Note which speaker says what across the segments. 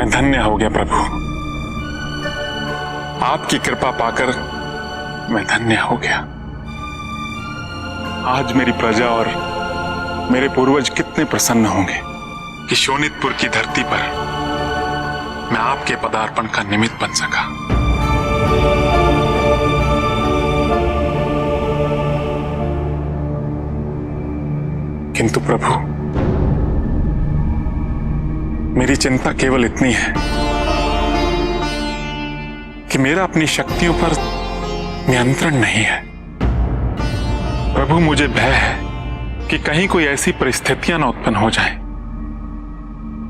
Speaker 1: मैं धन्य हो गया प्रभु, आपकी कृपा पाकर मैं धन्य हो गया। आज मेरी प्रजा और मेरे पूर्वज कितने प्रसन्न होंगे कि शोणितपुर की धरती पर मैं आपके पदार्पण का निमित्त बन सका। किंतु प्रभु, मेरी चिंता केवल इतनी है कि मेरा अपनी शक्तियों पर नियंत्रण नहीं है। प्रभु, मुझे भय है कि कहीं कोई ऐसी परिस्थितियां न उत्पन्न हो जाएं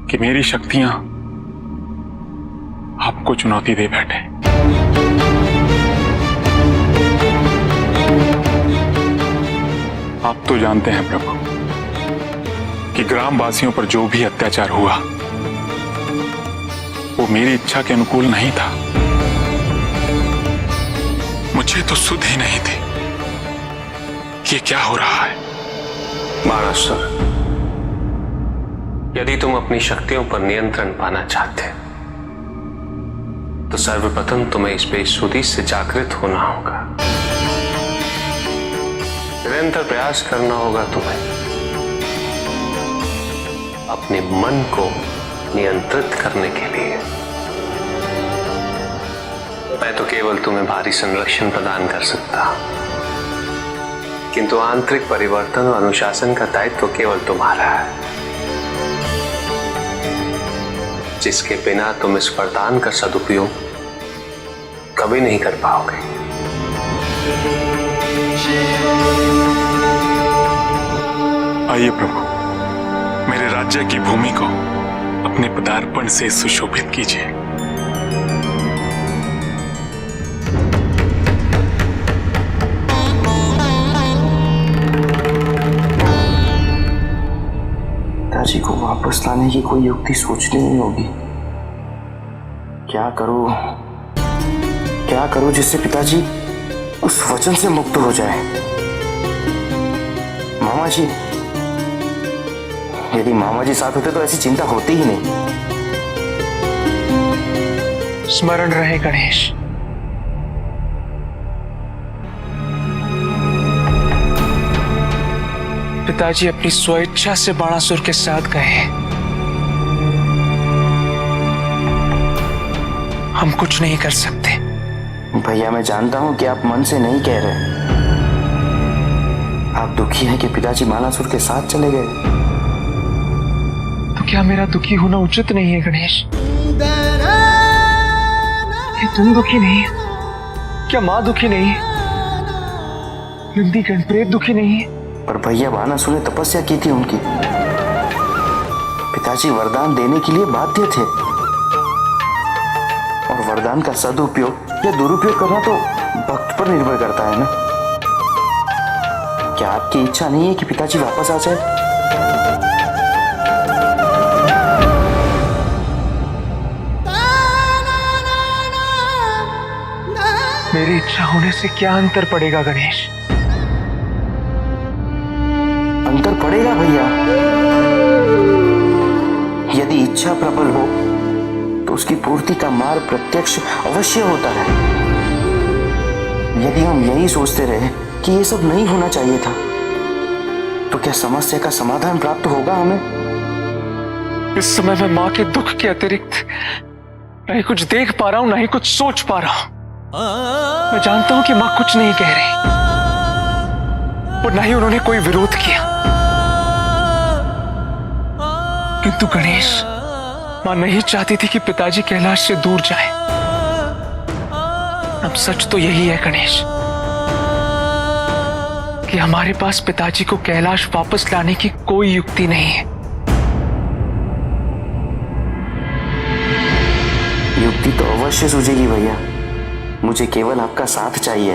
Speaker 1: कि मेरी शक्तियां आपको चुनौती दे बैठे। आप तो जानते हैं प्रभु कि ग्रामवासियों पर जो भी अत्याचार हुआ वो मेरी इच्छा के अनुकूल नहीं था। मुझे तो सुध ही नहीं थी कि ये क्या हो रहा है।
Speaker 2: बाणासुर, यदि तुम अपनी शक्तियों पर नियंत्रण पाना चाहते तो सर्वप्रथम तुम्हें इस बेसुधी से जागृत होना होगा। निरंतर प्रयास करना होगा तुम्हें अपने मन को नियंत्रित करने के लिए। मैं तो केवल तुम्हें भारी संरक्षण प्रदान कर सकता, किंतु आंतरिक परिवर्तन और अनुशासन का दायित्व केवल तुम्हारा है, जिसके बिना तुम इस वरदान का सदुपयोग कभी नहीं कर पाओगे।
Speaker 1: आइए प्रभु, मेरे राज्य की भूमि को अपने पदार्पण से सुशोभित कीजिए।
Speaker 3: पिताजी को वापस लाने की कोई युक्ति सोचनी नहीं होगी। क्या करूं जिससे पिताजी उस वचन से मुक्त हो जाए। मामा जी, यदि मामा जी साथ होते तो ऐसी चिंता होती ही नहीं।
Speaker 4: स्मरण रहे गणेश, पिताजी अपनी स्वेच्छा से बाणासुर के साथ गए। हम कुछ नहीं कर सकते।
Speaker 3: भैया, मैं जानता हूं कि आप मन से नहीं कह रहे। आप दुखी हैं कि पिताजी बाणासुर के साथ चले गए।
Speaker 4: तो क्या मेरा दुखी होना उचित नहीं है गणेश? क्या तुम दुखी नहीं है? क्या माँ दुखी नहीं है? नंदी गणप्रेत दुखी नहीं है?
Speaker 3: पर भैया, बाणासुर ने तपस्या की थी उनकी। पिताजी वरदान देने के लिए बाध्य थे, और वरदान का सदुपयोग या दुरुपयोग करना तो भक्त पर निर्भर करता है ना। क्या आपकी इच्छा नहीं है कि पिताजी वापस आ जाए?
Speaker 4: मेरी इच्छा होने से क्या अंतर पड़ेगा गणेश?
Speaker 3: अंतर पड़ेगा भैया। यदि इच्छा प्रबल हो तो उसकी पूर्ति का मार्ग प्रत्यक्ष अवश्य होता है। यदि हम यही सोचते रहे कि ये सब नहीं होना चाहिए था, तो क्या समस्या का समाधान प्राप्त होगा हमें?
Speaker 4: इस समय मैं माँ के दुख के अतिरिक्त नहीं कुछ देख पा रहा हूं, नहीं कुछ सोच पा रहा हूं। मैं जानता हूं कि माँ कुछ नहीं कह रही और ना ही उन्होंने कोई विरोध किया, किंतु गणेश, माँ नहीं चाहती थी कि पिताजी कैलाश से दूर जाए। अब सच तो यही है गणेश कि हमारे पास पिताजी को कैलाश वापस लाने की कोई युक्ति नहीं है।
Speaker 3: युक्ति तो अवश्य सूझेगी भैया। मुझे केवल आपका साथ चाहिए।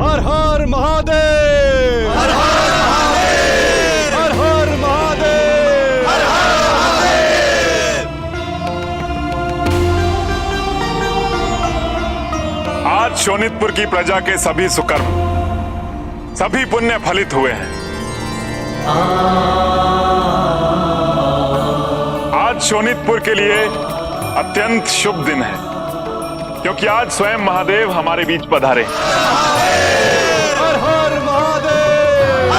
Speaker 5: हर हर महादेव! हर हर महादेव! हर हर महादेव! हर हर महादेव!
Speaker 1: आज शोणितपुर की प्रजा के सभी सुकर्म, सभी पुण्य फलित हुए हैं। आज शोणितपुर के लिए अत्यंत शुभ दिन है, क्योंकि आज स्वयं महादेव हमारे बीच पधारे।
Speaker 5: हर हर महादेव।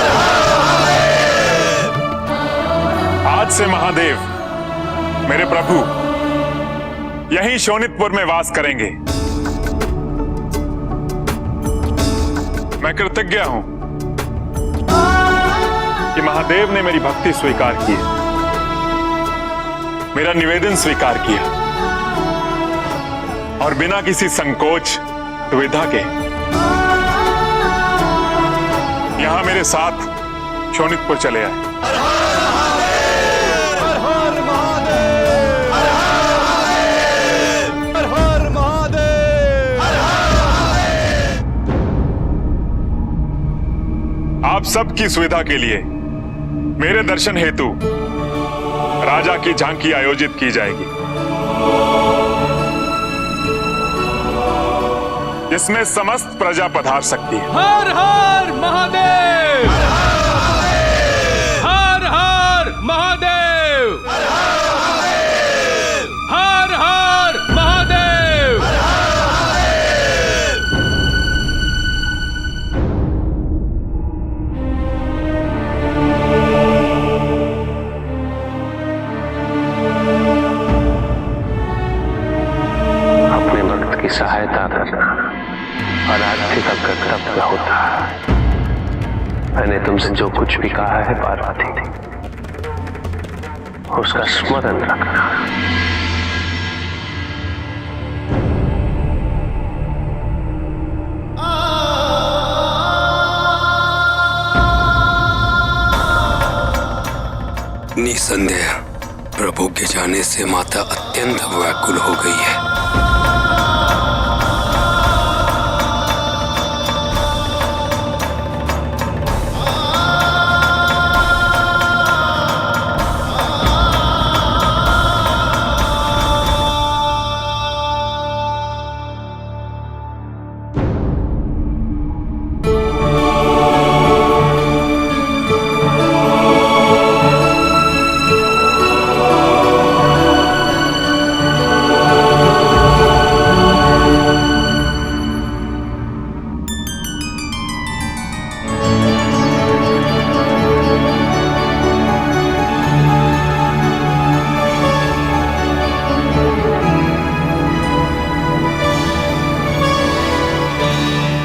Speaker 1: आज से महादेव मेरे प्रभु यहीं शोणितपुर में वास करेंगे। मैं कृतज्ञ हूं कि महादेव ने मेरी भक्ति स्वीकार की, मेरा निवेदन स्वीकार किया और बिना किसी संकोच दुविधा के यहां मेरे साथ शोणितपुर चले आए।
Speaker 5: हर हर महादेव। हर हर महादेव।
Speaker 1: आप सबकी सुविधा के लिए मेरे दर्शन हेतु राजा की झांकी आयोजित की जाएगी, जिसमें समस्त प्रजा पधार सकती है।
Speaker 5: हर हर महादेव। हर हर महादेव। हर हर महादेव।
Speaker 2: अपने भक्त की सहायता करना आराध्य का कर्तव्य होता है। मैंने तुमसे जो कुछ भी कहा है पार्वती, उसका स्मरण रखना।
Speaker 6: निसंदेह प्रभु के जाने से माता अत्यंत व्याकुल हो गई है।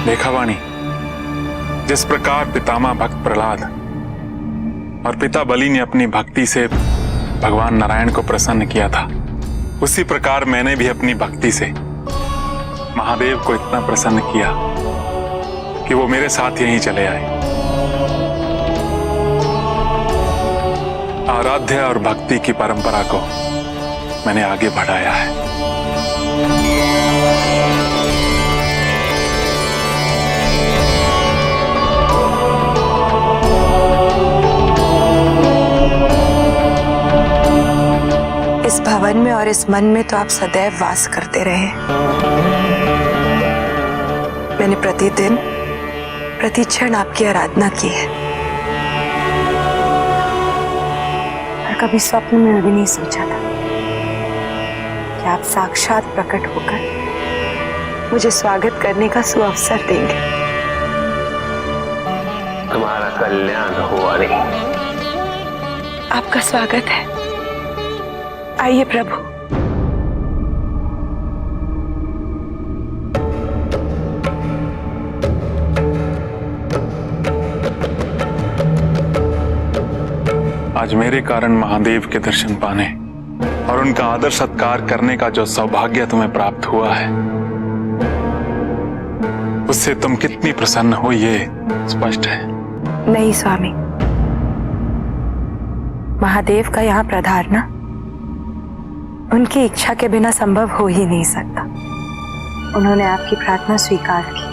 Speaker 1: देखा वाणी, जिस प्रकार पितामह भक्त प्रहलाद और पिता बलि ने अपनी भक्ति से भगवान नारायण को प्रसन्न किया था, उसी प्रकार मैंने भी अपनी भक्ति से महादेव को इतना प्रसन्न किया कि वो मेरे साथ यहीं चले आए। आराध्य और भक्ति की परंपरा को मैंने आगे बढ़ाया है।
Speaker 7: इस भवन में और इस मन में तो आप सदैव वास करते रहे। मैंने प्रतिदिन प्रति क्षण आपकी आराधना की है, और कभी स्वप्न में भी नहीं सोचा था कि आप साक्षात प्रकट होकर मुझे स्वागत करने का सुअवसर देंगे।
Speaker 2: तुम्हारा कल्याण हुआ नहीं।
Speaker 7: आपका स्वागत है। आइए प्रभु।
Speaker 1: आज मेरे कारण महादेव के दर्शन पाने और उनका आदर सत्कार करने का जो सौभाग्य तुम्हें प्राप्त हुआ है, उससे तुम कितनी प्रसन्न हो ये स्पष्ट है।
Speaker 7: नहीं स्वामी, महादेव का यहाँ पधारना उनकी इच्छा के बिना संभव हो ही नहीं सकता। उन्होंने आपकी प्रार्थना स्वीकार की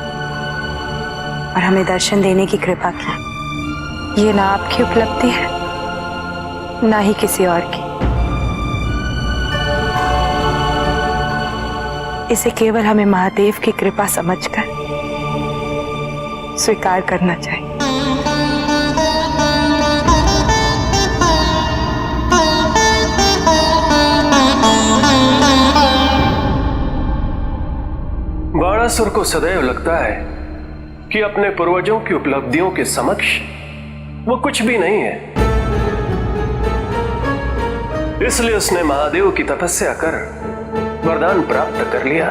Speaker 7: और हमें दर्शन देने की कृपा की। ये ना आपकी उपलब्धि है, ना ही किसी और की। इसे केवल हमें महादेव की कृपा समझकर स्वीकार करना चाहिए।
Speaker 2: बाणासुर को सदैव लगता है कि अपने पूर्वजों की उपलब्धियों के समक्ष वो कुछ भी नहीं है। इसलिए उसने महादेव की तपस्या कर वरदान प्राप्त कर लिया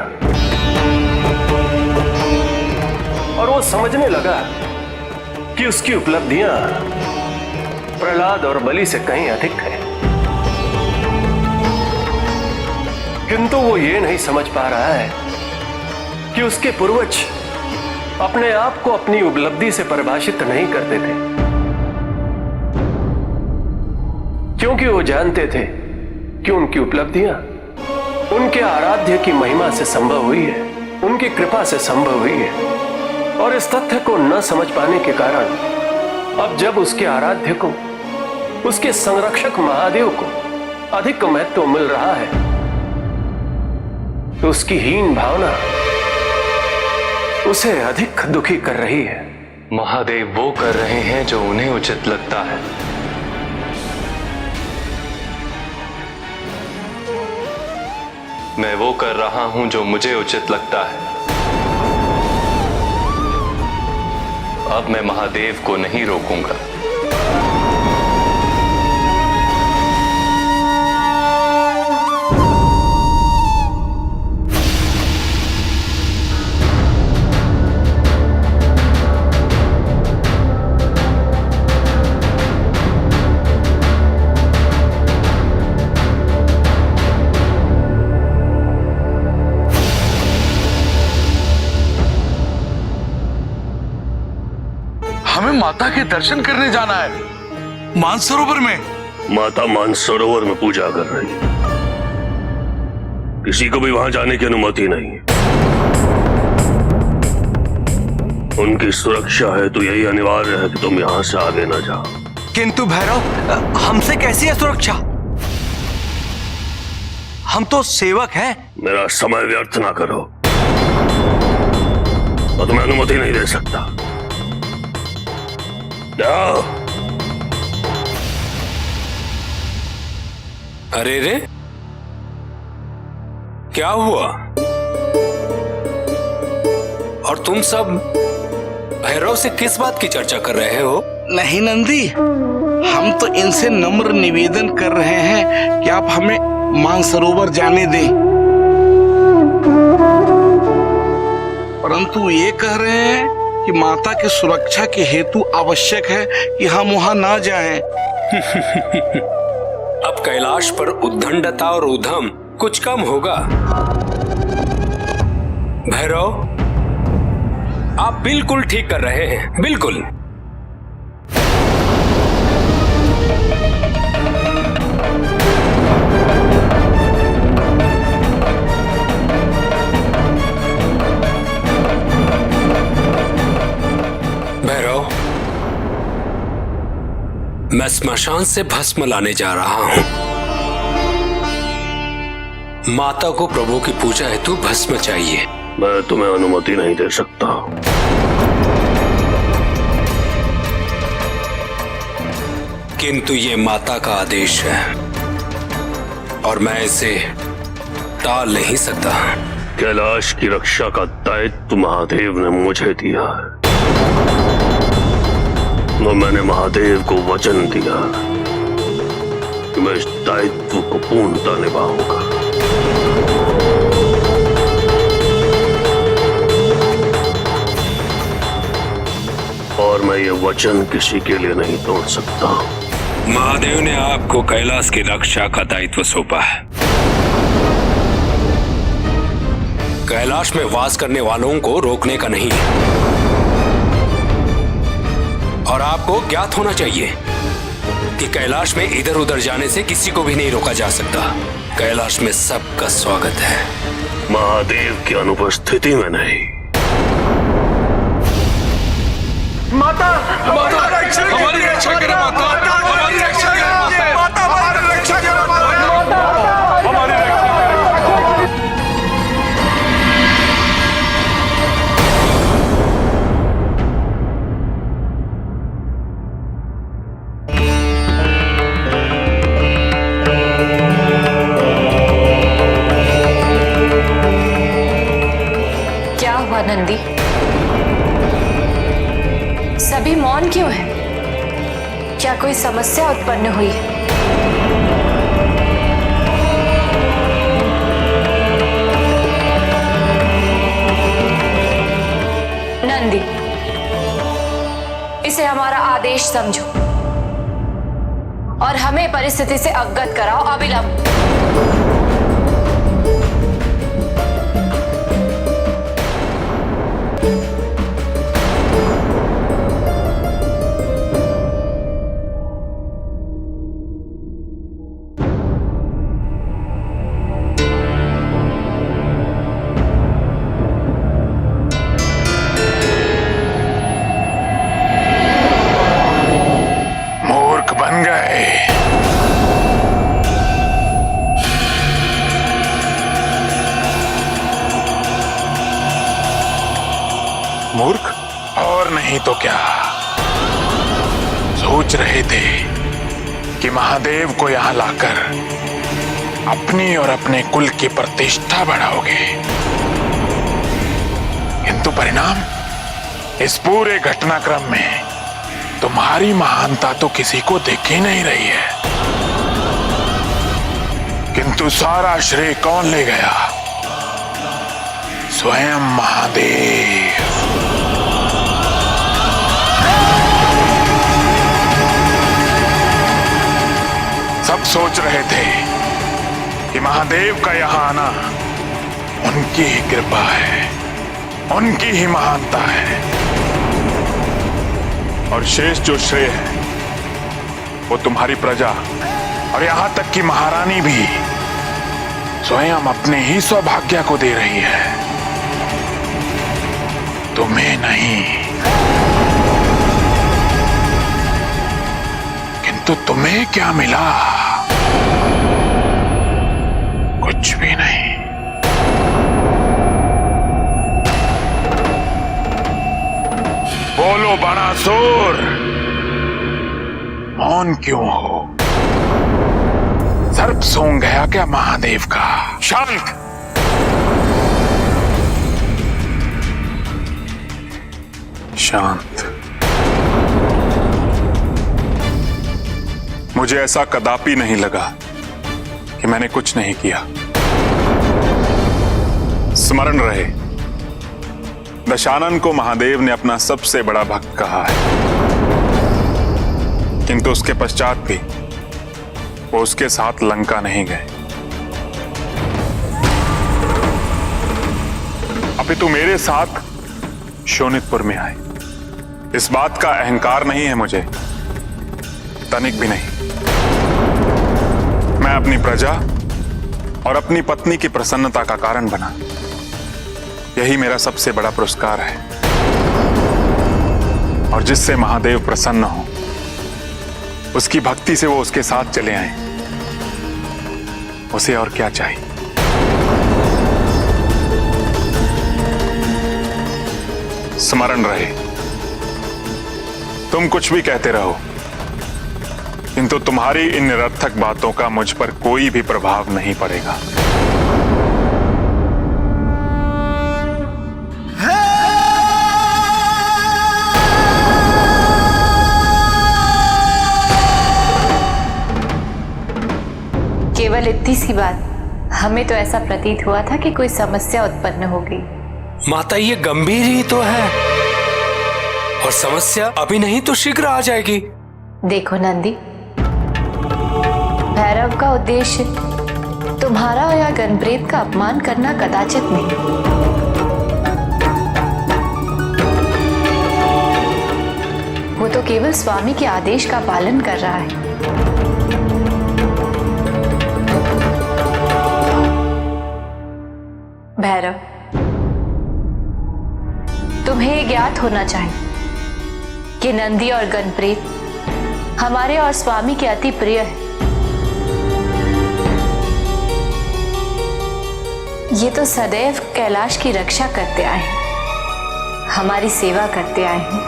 Speaker 2: और वो समझने लगा कि उसकी उपलब्धियां प्रहलाद और बलि से कहीं अधिक है। किंतु वो ये नहीं समझ पा रहा है कि उसके पूर्वज अपने आप को अपनी उपलब्धि से परिभाषित नहीं करते थे, क्योंकि वो जानते थे कि उनकी उपलब्धियां उनके आराध्य की महिमा से संभव हुई है, उनकी कृपा से संभव हुई है। और इस तथ्य को न समझ पाने के कारण अब जब उसके आराध्य को, उसके संरक्षक महादेव को अधिक महत्व मिल रहा है तो उसकी हीन भावना उसे अधिक दुखी कर रही है।
Speaker 8: महादेव वो कर रहे हैं जो उन्हें उचित लगता है। मैं वो कर रहा हूं जो मुझे उचित लगता है। अब मैं महादेव को नहीं रोकूंगा।
Speaker 9: हमें माता के दर्शन करने जाना है मानसरोवर में।
Speaker 10: माता मानसरोवर में पूजा कर रही है, किसी को भी वहां जाने की अनुमति नहीं है। उनकी सुरक्षा है तो यही अनिवार्य है कि तुम यहां से आगे न जाओ।
Speaker 9: किंतु भैरव, हमसे कैसी है सुरक्षा? हम तो सेवक हैं।
Speaker 10: मेरा समय व्यर्थ ना करो, तो तुम्हें अनुमति नहीं दे सकता। जाओ।
Speaker 6: अरे रे, क्या हुआ? और तुम सब भैरव से किस बात की चर्चा कर रहे हो?
Speaker 9: नहीं नंदी, हम तो इनसे नम्र निवेदन कर रहे हैं कि आप हमें मानसरोवर जाने दें, परंतु ये कह रहे हैं कि माता की सुरक्षा के हेतु आवश्यक है कि हम वहां ना जाएं।
Speaker 6: अब कैलाश पर उद्दंडता और उधम कुछ कम होगा। भैरव, आप बिल्कुल ठीक कर रहे हैं, बिल्कुल। भैरव, मैं स्मशान से भस्म लाने जा रहा हूं। माता को प्रभु की पूजा हेतु भस्म चाहिए।
Speaker 10: मैं तुम्हें अनुमति नहीं दे सकता।
Speaker 6: किंतु ये माता का आदेश है और मैं इसे टाल नहीं सकता।
Speaker 10: कैलाश की रक्षा का दायित्व महादेव ने मुझे दिया है, तो मैंने महादेव को वचन दिया कि मैं इस दायित्व को पूर्णतः निभाऊंगा। और मैं ये वचन किसी के लिए नहीं तोड़ सकता।
Speaker 6: महादेव ने आपको कैलाश की रक्षा का दायित्व सौंपा है। कैलाश में वास करने वालों को रोकने का नहीं, और आपको ज्ञात होना चाहिए कि कैलाश में इधर उधर जाने से किसी को भी नहीं रोका जा सकता। कैलाश में सबका स्वागत है,
Speaker 10: महादेव की अनुपस्थिति में नहीं।
Speaker 9: माता, हमारी रक्षा करें माता, हमारी रक्षा करें माता, हमारी रक्षा करें माता, हमारी रक्षा करें माता, हमारी रक्षा करें।
Speaker 7: नंदी? सभी मौन क्यों हैं? क्या कोई समस्या उत्पन्न हुई है? नंदी, इसे हमारा आदेश समझो और हमें परिस्थिति से अवगत कराओ अविलंब।
Speaker 1: बन गए। मूर्ख और नहीं तो क्या। सोच रहे थे कि महादेव को यहां लाकर अपनी और अपने कुल की प्रतिष्ठा बढ़ाओगे, किंतु परिणाम इस पूरे घटनाक्रम में तुम्हारी महानता तो किसी को दिख ही नहीं रही है। किंतु सारा श्रेय कौन ले गया? स्वयं महादेव। सब सोच रहे थे कि महादेव का यहां आना उनकी ही कृपा है, उनकी ही महानता है, और शेष जो श्रेय है वो तुम्हारी प्रजा और यहां तक कि महारानी भी स्वयं अपने ही सौभाग्य को दे रही है, तुम्हें नहीं। किंतु तुम्हें क्या मिला? कुछ भी नहीं। बोलो बाणासुर, मौन क्यों हो? सर्प सूंघ गया क्या महादेव का? शांत। शांत। मुझे ऐसा कदापि नहीं लगा कि मैंने कुछ नहीं किया। स्मरण रहे, दशानन को महादेव ने अपना सबसे बड़ा भक्त कहा है, किंतु उसके पश्चात भी वो उसके साथ लंका नहीं गए। अपितु मेरे साथ शोणितपुर में आए। इस बात का अहंकार नहीं है मुझे, तनिक भी नहीं। मैं अपनी प्रजा और अपनी पत्नी की प्रसन्नता का कारण बना, यही मेरा सबसे बड़ा पुरस्कार है। और जिससे महादेव प्रसन्न हो, उसकी भक्ति से वो उसके साथ चले आए, उसे और क्या चाहिए? स्मरण रहे, तुम कुछ भी कहते रहो, किंतु तुम्हारी इन निरर्थक बातों का मुझ पर कोई भी प्रभाव नहीं पड़ेगा।
Speaker 7: केवल इतनी सी बात, हमें तो ऐसा प्रतीत हुआ था कि कोई समस्या उत्पन्न हो गई।
Speaker 6: माता, ये गंभीर ही तो है, और समस्या अभी नहीं तो शीघ्र आ जाएगी।
Speaker 7: देखो नंदी, भैरव का उद्देश्य तुम्हारा या गणप्रेत का अपमान करना कदाचित नहीं। वो तो केवल स्वामी के आदेश का पालन कर रहा है। भैरव, तुम्हें ज्ञात होना चाहिए कि नंदी और गणप्रेत हमारे और स्वामी के अति प्रिय है। ये तो सदैव कैलाश की रक्षा करते आए हैं, हमारी सेवा करते आए हैं।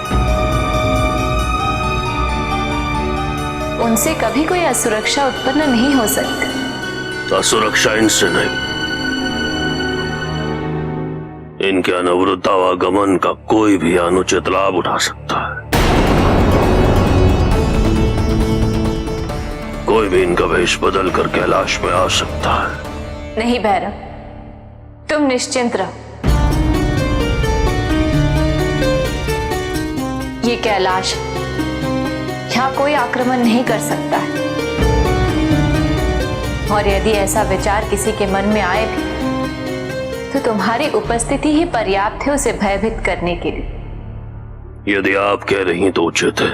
Speaker 7: उनसे कभी कोई असुरक्षा उत्पन्न नहीं हो सकती।
Speaker 10: असुरक्षा इनसे नहीं, इनके अनवरत आवागमन का कोई भी अनुचित लाभ उठा सकता है। कोई भी इनका वेश बदल कर कैलाश में आ सकता है।
Speaker 7: नहीं भैरव, तुम निश्चिंत रहो। ये कैलाश यहाँ कोई आक्रमण नहीं कर सकता है, और यदि ऐसा विचार किसी के मन में आए भी तो तुम्हारी उपस्थिति ही पर्याप्त है उसे भयभीत करने के लिए।
Speaker 10: यदि आप कह रही तो उचित है।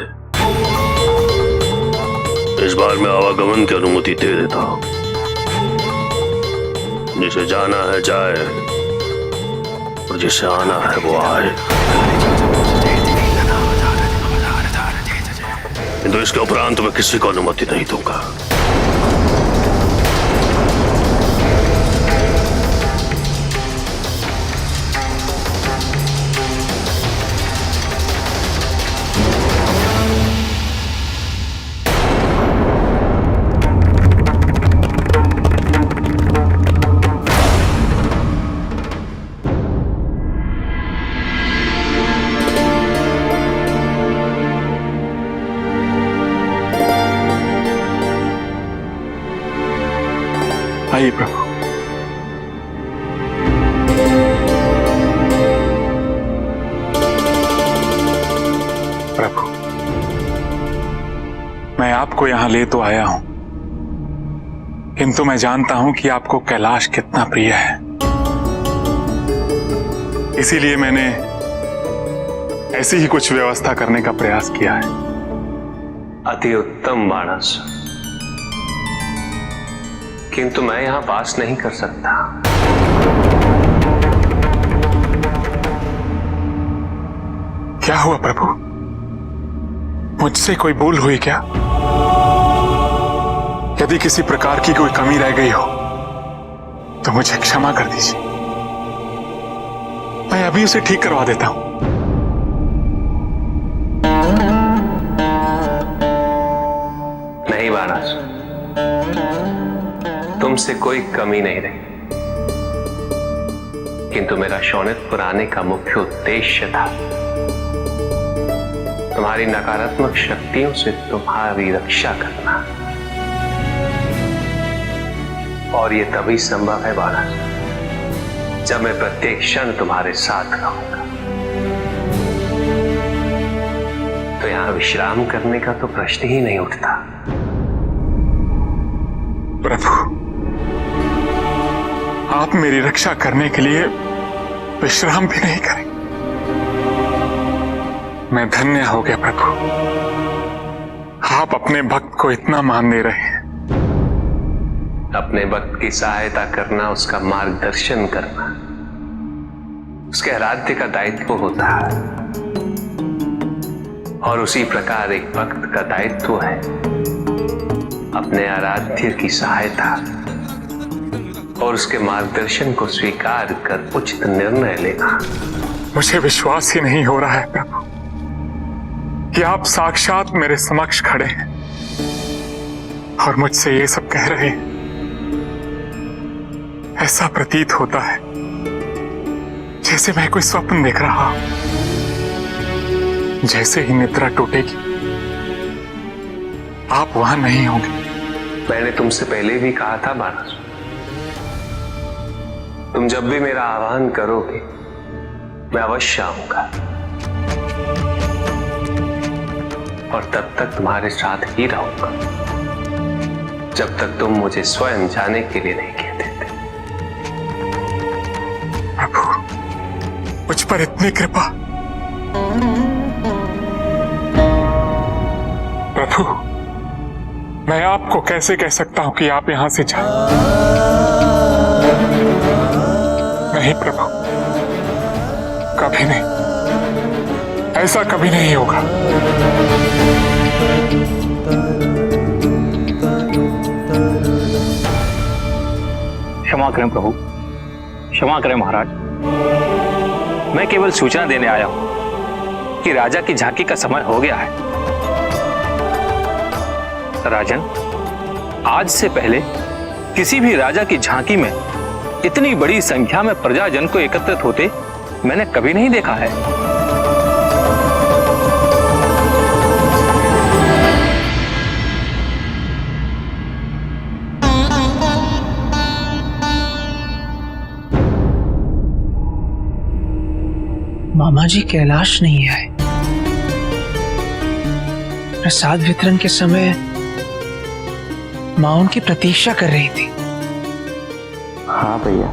Speaker 10: इस बार मैं आवागमन की अनुमति दे देता हूं। जिसे जाना है जाए और जिसे आना है वो आए। किंतु इसके उपरांत मैं किसी को अनुमति नहीं दूंगा।
Speaker 1: आइए प्रभु। प्रभु, मैं आपको यहां ले तो आया हूं, किंतु मैं जानता हूं कि आपको कैलाश कितना प्रिय है। इसीलिए मैंने ऐसी ही कुछ व्यवस्था करने का प्रयास किया है।
Speaker 2: अति उत्तम मानस, किंतु मैं यहां वास नहीं कर सकता।
Speaker 1: क्या हुआ प्रभु? मुझसे कोई भूल हुई क्या? यदि किसी प्रकार की कोई कमी रह गई हो तो मुझे क्षमा कर दीजिए। मैं अभी उसे ठीक करवा देता हूं।
Speaker 2: नहीं मानस, तुमसे कोई कमी नहीं रही, किंतु मेरा शोणितपुर आने का मुख्य उद्देश्य था तुम्हारी नकारात्मक शक्तियों से तुम्हारी रक्षा करना। और ये तभी संभव है मानस, जब मैं प्रत्येक क्षण तुम्हारे साथ रहूंगा। तो यहां विश्राम करने का तो प्रश्न ही नहीं उठता।
Speaker 1: प्रभु, आप मेरी रक्षा करने के लिए विश्राम भी नहीं करें। मैं धन्य हो गया प्रभु। आप अपने भक्त को इतना मान दे रहे हैं।
Speaker 2: अपने भक्त की सहायता करना, उसका मार्गदर्शन करना उसके आराध्य का दायित्व होता है, और उसी प्रकार एक भक्त का दायित्व है अपने आराध्य की सहायता और उसके मार्गदर्शन को स्वीकार कर उचित निर्णय लेना।
Speaker 1: मुझे विश्वास ही नहीं हो रहा है प्रभु कि आप साक्षात मेरे समक्ष खड़े हैं और मुझसे ये सब कह रहे हैं। ऐसा प्रतीत होता है जैसे मैं कोई स्वप्न देख रहा हूं। जैसे ही निद्रा टूटेगी आप वहां नहीं होंगे।
Speaker 2: मैंने तुमसे पहले भी कहा था मानस, तुम जब भी मेरा आह्वान करोगे मैं अवश्य आऊंगा, और तब तक तुम्हारे साथ ही रहूंगा जब तक तुम मुझे स्वयं जाने के लिए नहीं कहते थे।
Speaker 1: प्रभु, मुझ पर इतनी कृपा। प्रभु, मैं आपको कैसे कह सकता हूं कि आप यहां से जाएं? नहीं प्रभु, कभी नहीं, ऐसा कभी नहीं होगा।
Speaker 11: क्षमा करें प्रभु, क्षमा करें महाराज। मैं केवल सूचना देने आया हूं कि राजा की झांकी का समय हो गया है। राजन, आज से पहले किसी भी राजा की झांकी में इतनी बड़ी संख्या में प्रजाजन को एकत्रित होते मैंने कभी नहीं देखा है।
Speaker 4: मामा जी कैलाश नहीं आए। प्रसाद वितरण के समय मां उनकी प्रतीक्षा कर रही थी।
Speaker 3: हाँ भैया,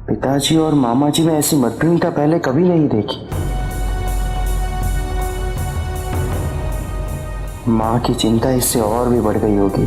Speaker 3: पिताजी और मामा जी में ऐसी मतभिन्नता पहले कभी नहीं देखी। मां की चिंता इससे और भी बढ़ गई होगी।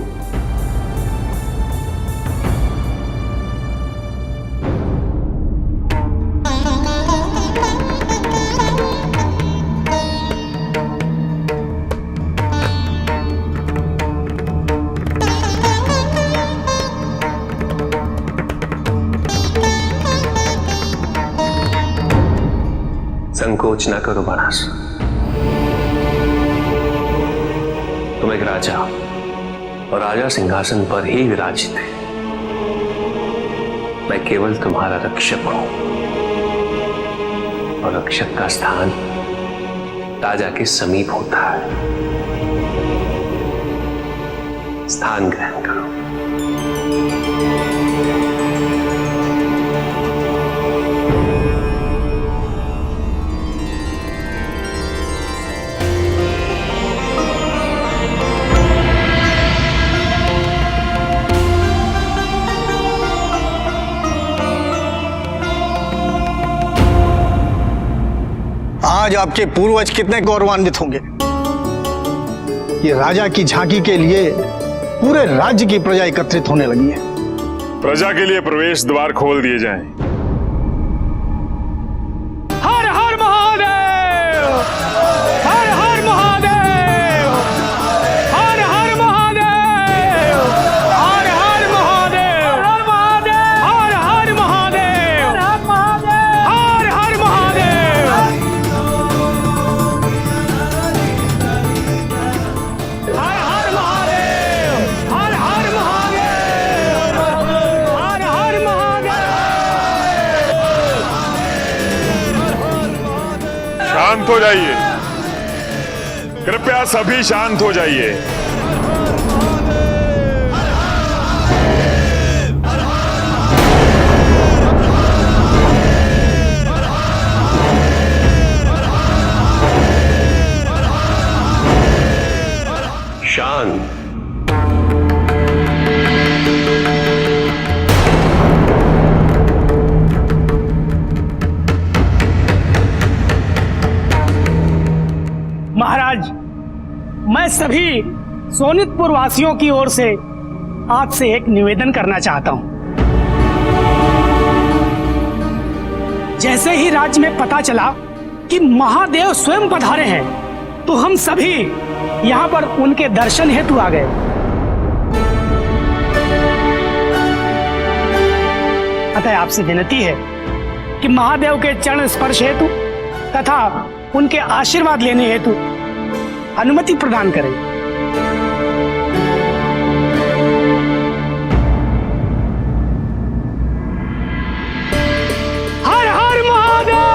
Speaker 2: संकोच ना करो बाणास। तुम एक राजा और राजा सिंहासन पर ही विराजित है। मैं केवल तुम्हारा रक्षक हूं और रक्षक का स्थान राजा के समीप होता है। स्थान ग्रहण करो।
Speaker 12: आज आपके पूर्वज कितने गौरवान्वित होंगे। ये राजा की झांकी के लिए पूरे राज्य की प्रजा एकत्रित होने लगी है।
Speaker 1: प्रजा के लिए प्रवेश द्वार खोल दिए जाएं।
Speaker 5: हर हर महादेव, हर हर महादेव, हर हर महादेव, हर हर महादेव, हर हर महादेव, हर हर महादेव, हर हर महादेव, हर हर महादेव, हर हर महादेव, हर हर महादेव।
Speaker 1: शांत हो जाइए, कृपया सभी शांत हो जाइए।
Speaker 2: शांत।
Speaker 12: महाराज, मैं सभी सोनितपुर वासियों की ओर से आपसे एक निवेदन करना चाहता हूं। जैसे ही राज्य में पता चला कि महादेव स्वयं पधारे हैं, तो हम सभी यहाँ पर उनके दर्शन हेतु आ गए। अतः आपसे विनती है कि महादेव के चरण स्पर्श हेतु तथा उनके आशीर्वाद लेने हेतु अनुमति प्रदान करें।
Speaker 5: हर हर महादेव,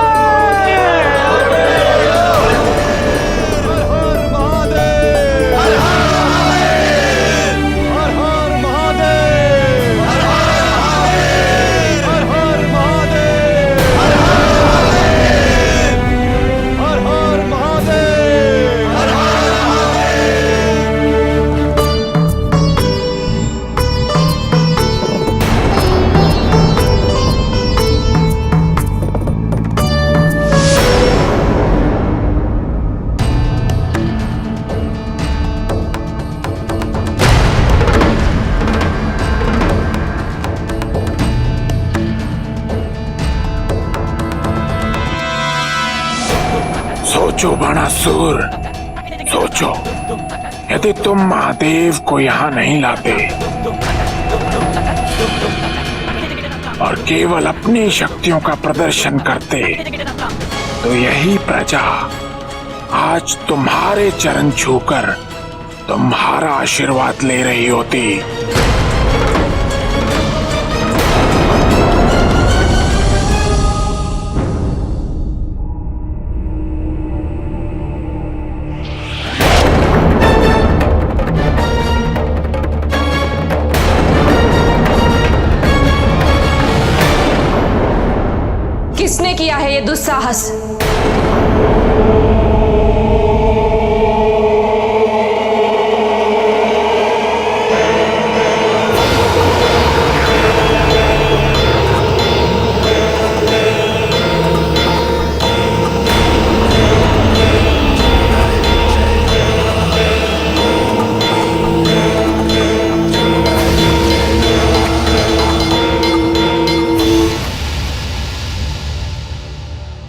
Speaker 1: सोचो बाणासुर, सोचो, यदि तुम महादेव को यहाँ नहीं लाते और केवल अपनी शक्तियों का प्रदर्शन करते, तो यही प्रजा आज तुम्हारे चरण छूकर तुम्हारा आशीर्वाद ले रही होती।
Speaker 7: किसने किया है ये दुस्साहस?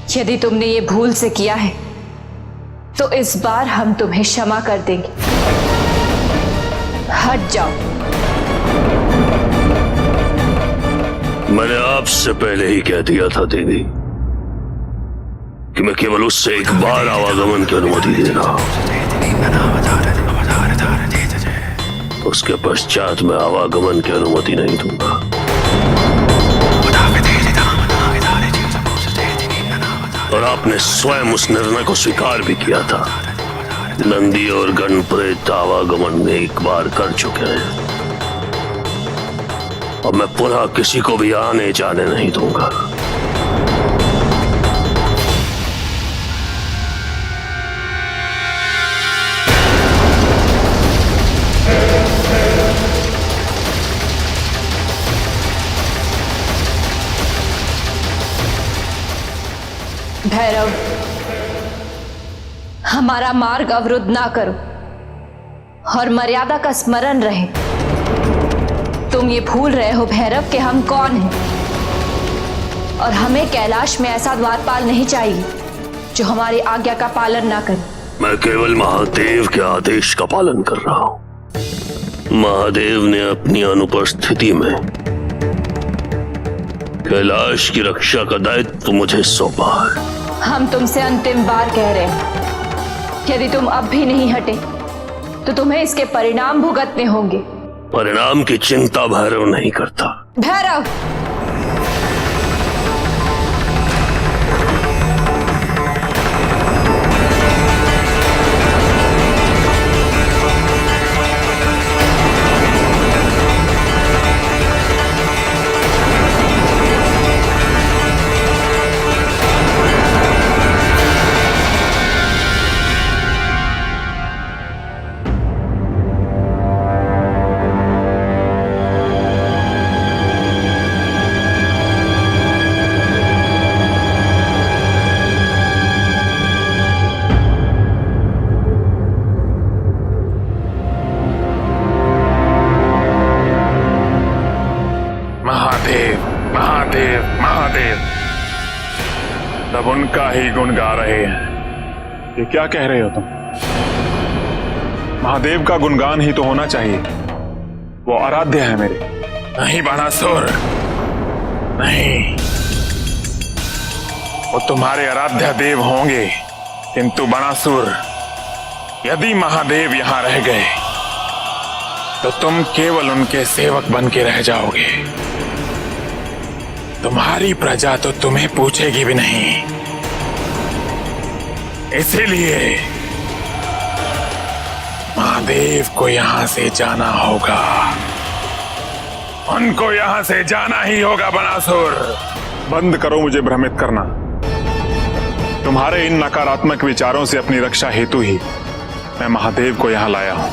Speaker 7: यदि तुमने ये भूल से किया है तो इस बार हम तुम्हें क्षमा कर देंगे। हट जाओ।
Speaker 10: मैंने आपसे पहले ही कह दिया था देवी कि मैं केवल उससे एक बार आवागमन की अनुमति दे रहा हूं, उसके पश्चात मैं आवागमन की अनुमति नहीं दूंगा। और आपने स्वयं उस निर्णय को स्वीकार भी किया था। नंदी और गणप्रेत आवागमन में एक बार कर चुके हैं, और मैं पुनः किसी को भी आने जाने नहीं दूंगा।
Speaker 7: भैरव, हमारा मार्ग अवरुद्ध ना करो और मर्यादा का स्मरण रहे। तुम ये भूल रहे हो भैरव कि हम कौन हैं, और हमें कैलाश में ऐसा द्वारपाल नहीं चाहिए जो हमारी आज्ञा का पालन ना करे।
Speaker 10: मैं केवल महादेव के आदेश का पालन कर रहा हूं। महादेव ने अपनी अनुपस्थिति में कैलाश की रक्षा का दायित्व मुझे सौंपा है।
Speaker 7: हम तुमसे अंतिम बार कह रहे हैं, यदि तुम अब भी नहीं हटे तो तुम्हें इसके परिणाम भुगतने होंगे।
Speaker 10: परिणाम की चिंता भैरव नहीं करता।
Speaker 7: भैरव,
Speaker 1: सब उनका ही गुण गा रहे हैं। ये क्या कह रहे हो तुम? महादेव का गुणगान ही तो होना चाहिए, वो आराध्य है मेरे। नहीं बाणासुर, नहीं, वो तुम्हारे आराध्य देव होंगे, किंतु बाणासुर, यदि महादेव यहां रह गए तो तुम केवल उनके सेवक बन के रह जाओगे। तुम्हारी प्रजा तो तुम्हें पूछेगी भी नहीं। इसीलिए महादेव को यहां से जाना होगा, उनको यहां से जाना ही होगा। बाणासुर, बंद करो मुझे भ्रमित करना। तुम्हारे इन नकारात्मक विचारों से अपनी रक्षा हेतु ही मैं महादेव को यहां लाया हूं।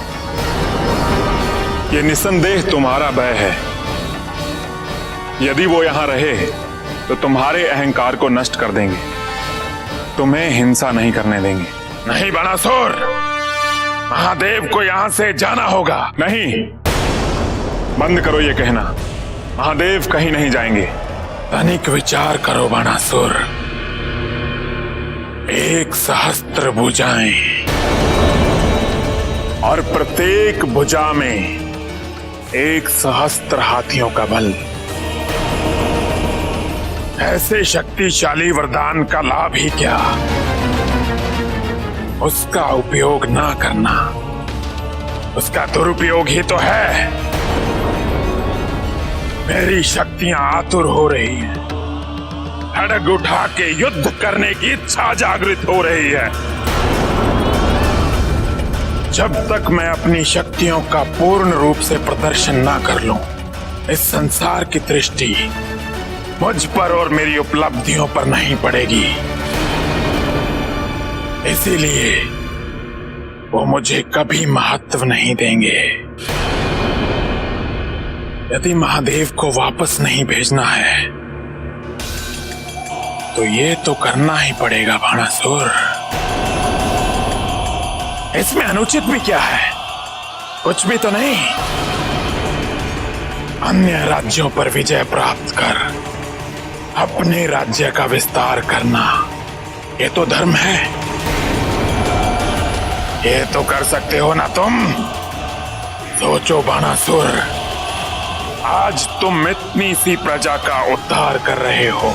Speaker 1: ये निसंदेह तुम्हारा भय है। यदि वो यहां रहे तो तुम्हारे अहंकार को नष्ट कर देंगे, तुम्हें हिंसा नहीं करने देंगे। नहीं बाणासुर, महादेव को यहां से जाना होगा। नहीं, बंद करो ये कहना, महादेव कहीं नहीं जाएंगे। तनिक विचार करो बाणासुर। एक सहस्त्र भुजाएं और प्रत्येक भुजा में एक सहस्त्र हाथियों का बल। ऐसे शक्तिशाली वरदान का लाभ ही क्या, उसका उपयोग ना करना उसका दुरुपयोग ही तो है। मेरी शक्तियां आतुर हो रही हैं, खड्ग उठा के युद्ध करने की इच्छा जागृत हो रही है। जब तक मैं अपनी शक्तियों का पूर्ण रूप से प्रदर्शन ना कर लूं, इस संसार की दृष्टि मुझ पर और मेरी उपलब्धियों पर नहीं पड़ेगी। इसीलिए वो मुझे कभी महत्व नहीं देंगे। यदि महादेव को वापस नहीं भेजना है तो ये तो करना ही पड़ेगा बाणासुर। इसमें अनुचित भी क्या है? कुछ भी तो नहीं। अन्य राज्यों पर विजय प्राप्त कर अपने राज्य का विस्तार करना, ये तो धर्म है। ये तो कर सकते हो ना तुम? सोचो बाणासुर, आज तुम इतनी सी प्रजा का उद्धार कर रहे हो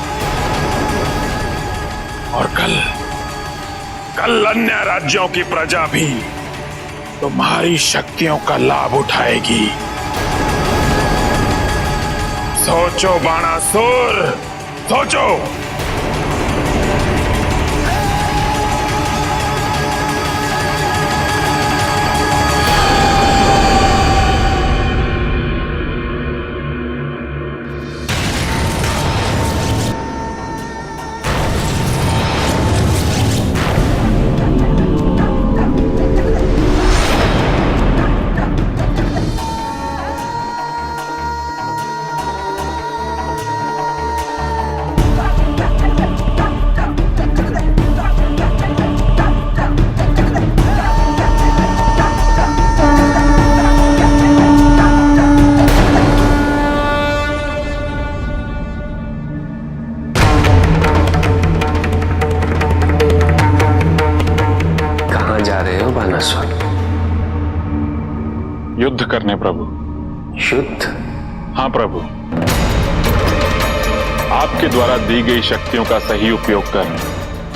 Speaker 1: और कल अन्य राज्यों की प्रजा भी तुम्हारी शक्तियों का लाभ उठाएगी। सोचो बाणासुर, सोचो। युद्ध करने प्रभु।
Speaker 2: युद्ध?
Speaker 1: हाँ प्रभु, आपके द्वारा दी गई शक्तियों का सही उपयोग कर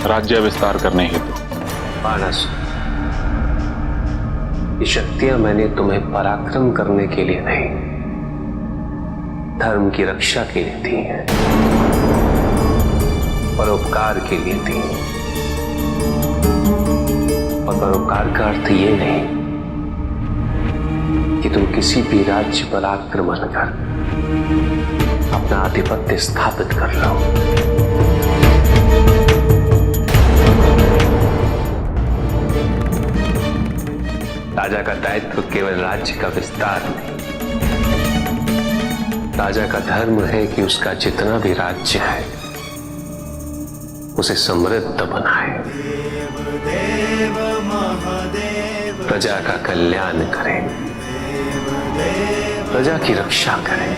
Speaker 1: राज्य विस्तार करने हेतु।
Speaker 2: बाणासुर, ये शक्तियां मैंने तुम्हें पराक्रम करने के लिए नहीं, धर्म की रक्षा के लिए दी हैं, परोपकार के लिए दी। और परोपकार का अर्थ ये नहीं कि तुम किसी भी राज्य पर आक्रमण कर अपना आधिपत्य स्थापित कर लो। राजा का दायित्व केवल राज्य का विस्तार नहीं, राजा का धर्म है कि उसका जितना भी राज्य है उसे समृद्ध बनाए, प्रजा का कल्याण करे, प्रजा की रक्षा करें,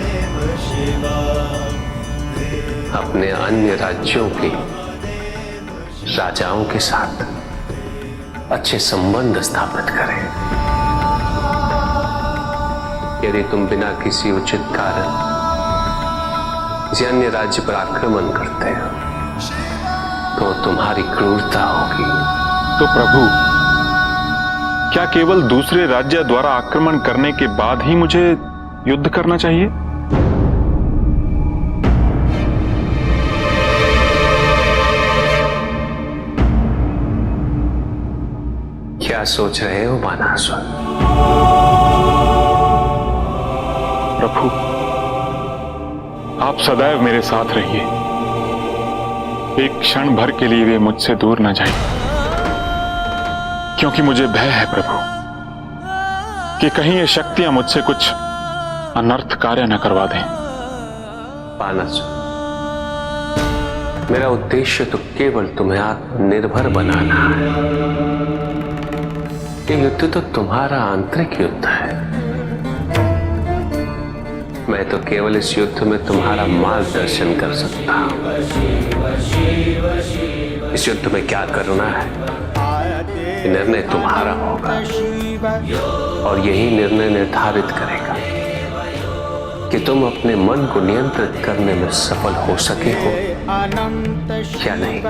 Speaker 2: अपने अन्य राज्यों के राजाओं के साथ अच्छे संबंध स्थापित करें। यदि तुम बिना किसी उचित कारण किसी अन्य राज्य पर आक्रमण करते हो तो तुम्हारी क्रूरता होगी।
Speaker 1: तो प्रभु, क्या केवल दूसरे राज्य द्वारा आक्रमण करने के बाद ही मुझे युद्ध करना चाहिए?
Speaker 2: क्या सोच रहे हो बाणासुर?
Speaker 1: प्रभु, आप सदैव मेरे साथ रहिए। एक क्षण भर के लिए वे मुझसे दूर न जाए, क्योंकि मुझे भय है प्रभु कि कहीं ये शक्तियां मुझसे कुछ अनर्थ कार्य न करवा दें।
Speaker 2: बाणासुर, मेरा उद्देश्य तो केवल तुम्हें आत्मनिर्भर बनाना है। ये युद्ध तो तुम्हारा आंतरिक युद्ध है। मैं तो केवल इस युद्ध में तुम्हारा मार्गदर्शन कर सकता हूं। इस युद्ध में क्या करना है निर्णय तुम्हारा होगा, और यही निर्णय निर्धारित करेगा कि तुम अपने मन को नियंत्रित करने में सफल हो सके हो या नहीं।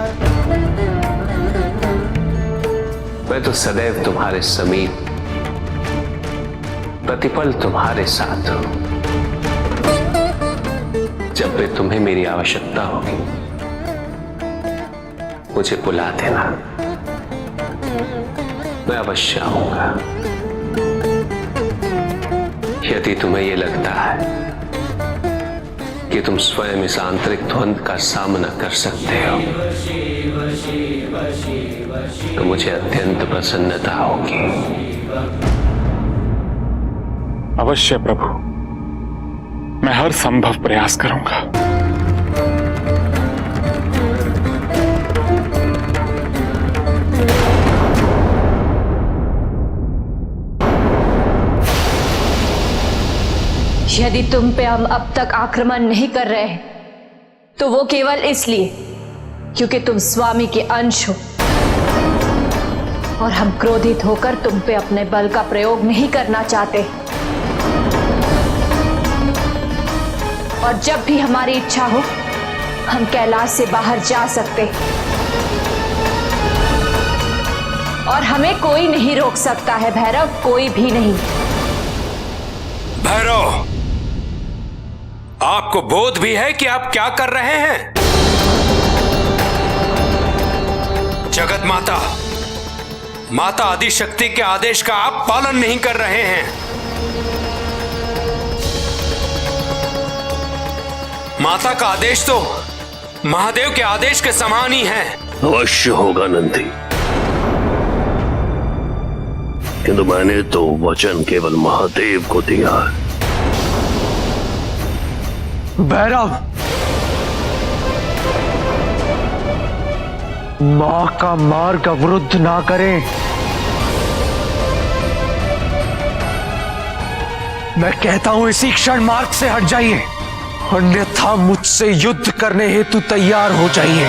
Speaker 2: मैं तो सदैव तुम्हारे समीप, प्रतिपल तुम्हारे साथ हूं। जब भी तुम्हें मेरी आवश्यकता होगी मुझे बुला देना, मैं अवश्य आऊंगा। यदि तुम्हें यह लगता है कि कि तुम स्वयं इस आंतरिक द्वंद का सामना कर सकते हो तो मुझे अत्यंत प्रसन्नता होगी।
Speaker 1: अवश्य प्रभु, मैं हर संभव प्रयास करूंगा।
Speaker 7: यदि तुम पे हम अब तक आक्रमण नहीं कर रहे हैं तो वो केवल इसलिए क्योंकि तुम स्वामी के अंश हो और हम क्रोधित होकर तुम पे अपने बल का प्रयोग नहीं करना चाहते। और जब भी हमारी इच्छा हो हम कैलाश से बाहर जा सकते और हमें कोई नहीं रोक सकता है भैरव, कोई भी नहीं।
Speaker 6: भैरव, आपको बोध भी है कि आप क्या कर रहे हैं? जगत माता, माता आदिशक्ति के आदेश का आप पालन नहीं कर रहे हैं। माता का आदेश तो महादेव के आदेश के समान ही है।
Speaker 10: अवश्य होगा नंदी, किंतु मैंने तो वचन केवल महादेव को दिया है।
Speaker 4: भैरव, मां का मार्ग अवरुद्ध ना करें। मैं कहता हूं इसी क्षण मार्ग से हट जाइए, अन्यथा मुझसे युद्ध करने हेतु तैयार हो जाइए।